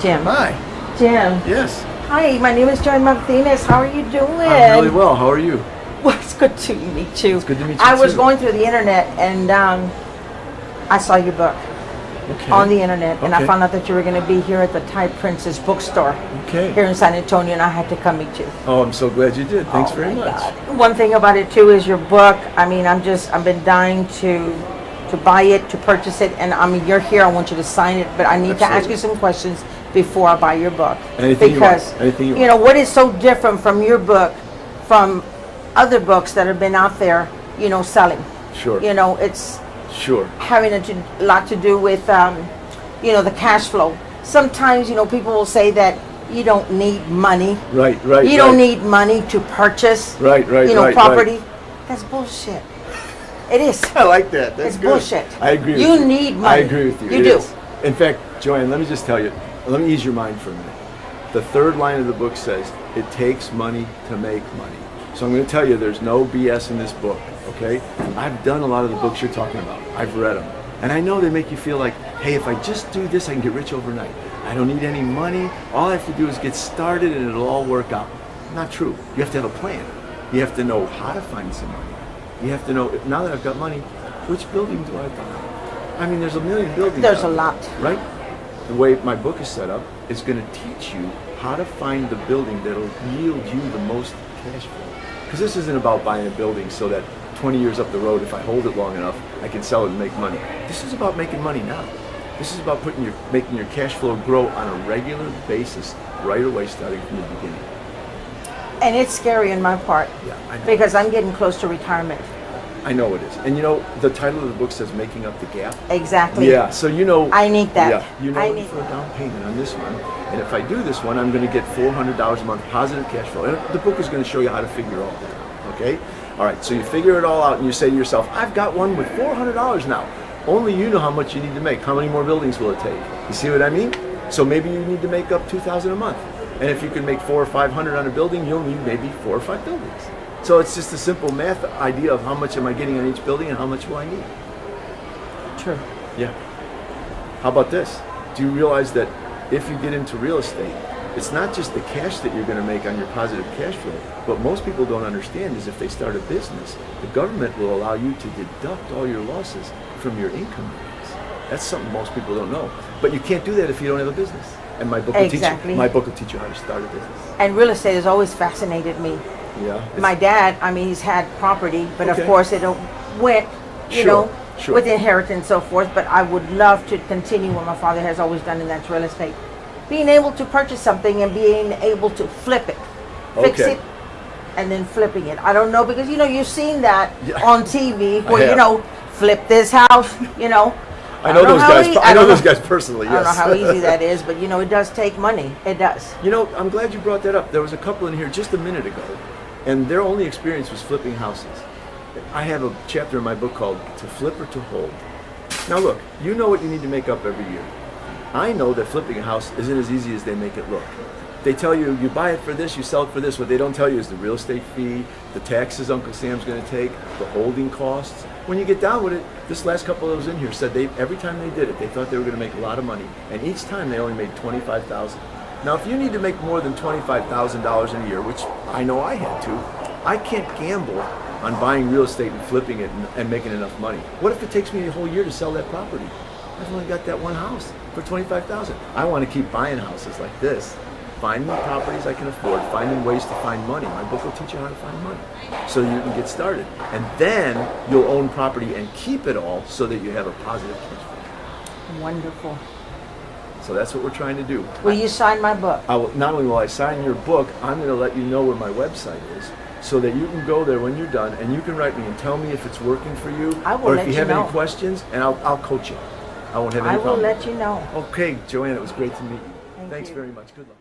Jim. Hi. Jim. Yes. Hi, my name is Joan Martinez. How are you doing? I'm really well. How are you? Well, it's good to meet you. It's good to meet you I was too. going through the internet and I saw your book on the internet, and I found out that you were going to be here at the Thai Princess bookstore here in San Antonio, and I had to come meet you. Oh, I'm so glad you did. Thanks very much. God. One thing about it too is your book. I mean, I've been dying to buy it, to purchase it, and I mean, you're here. I want you to sign it, but I need to ask you some questions before I buy your book. Anything because you want. Anything you you know what is so different from your book from other books that have been out there, you know, selling. Sure. You know, it's having a lot to do with you know, the cash flow. Sometimes, you know, people will say that you don't need money. Right. You don't need money to purchase you know, property. That's bullshit. It is. I like that. That's it's good. bullshit. I agree with you. You need money. I agree with you. You do. In fact, Joanne, let me just tell you, let me ease your mind for a minute. The third line of the book says, it takes money to make money. So I'm going to tell you, there's no BS in this book, okay? I've done a lot of the books you're talking about. I've read them. And I know they make you feel like, hey, if I just do this, I can get rich overnight. I don't need any money. All I have to do is get started and it'll all work out. Not true. You have to have a plan. You have to know how to find some money. You have to know, now that I've got money, which building do I buy? I mean, there's a million buildings. There's a lot. Right? The way my book is set up is going to teach you how to find the building that'll yield you the most cash flow. Because this isn't about buying a building so that 20 years up the road, if I hold it long enough, I can sell it and make money. This is about making money now. This is about making your cash flow grow on a regular basis right away, starting from the beginning. And it's scary in my part. Yeah, I know. Because I'm getting close to retirement. I know it is. And you know, the title of the book says Making Up the Gap. Exactly. Yeah, so you know. I need that. Yeah, you know, I need for a down payment on this one. And if I do this one, I'm going to get $400 a month positive cash flow. And the book is going to show you how to figure all that out, okay? All right, so you figure it all out and you say to yourself, I've got one with $400 now. Only you know how much you need to make. How many more buildings will it take? You see what I mean? So maybe you need to make up $2,000 a month. And if you can make $400 or $500 on a building, you'll need maybe 4 or 5 buildings. So it's just a simple math idea of how much am I getting on each building and how much will I need. True. Yeah. How about this? Do you realize that if you get into real estate, it's not just the cash that you're going to make on your positive cash flow. What most people don't understand is if they start a business, the government will allow you to deduct all your losses from your income earnings. That's something most people don't know. But you can't do that if you don't have a business. And my book will teach you. My book will teach you how to start a business. And real estate has always fascinated me. Yeah. My dad, I mean, he's had property, but of course it went, you know, with inheritance and so forth. But I would love to continue what my father has always done, and that's real estate. Being able to purchase something and being able to flip it, fix it, and then flipping it. I don't know, because, you know, you've seen that on TV where, you know, flip this house, you know. I know those guys. I know those guys personally. Yes. I don't know how easy that is, but you know, it does take money. It does. You know, I'm glad you brought that up. There was a couple in here just a minute ago, and their only experience was flipping houses. I have a chapter in my book called "To Flip or to Hold." Now, look, you know what you need to make up every year. I know that flipping a house isn't as easy as they make it look. They tell you, you buy it for this, you sell it for this. What they don't tell you is the real estate fee, the taxes Uncle Sam's going to take, the holding costs. When you get down with it, this last couple of those in here said every time they did it, they thought they were going to make a lot of money. And each time they only made $25,000. Now, if you need to make more than $25,000 in a year, which I know I had to, I can't gamble on buying real estate and flipping it and making enough money. What if it takes me a whole year to sell that property? I've only got that one house for $25,000. I want to keep buying houses like this, finding the properties I can afford, finding ways to find money. My book will teach you how to find money so you can get started. And then you'll own property and keep it all so that you have a positive cash flow. Wonderful. So that's what we're trying to do. Will you sign my book? Not only will I sign your book, I'm going to let you know where my website is so that you can go there when you're done and you can write me and tell me if it's working for you. I will or let if you have know. any questions, and I'll coach you. I won't have any problem. I will let you know. Okay, Joanne, it was great to meet you. Thank Thanks you. very much. Good luck.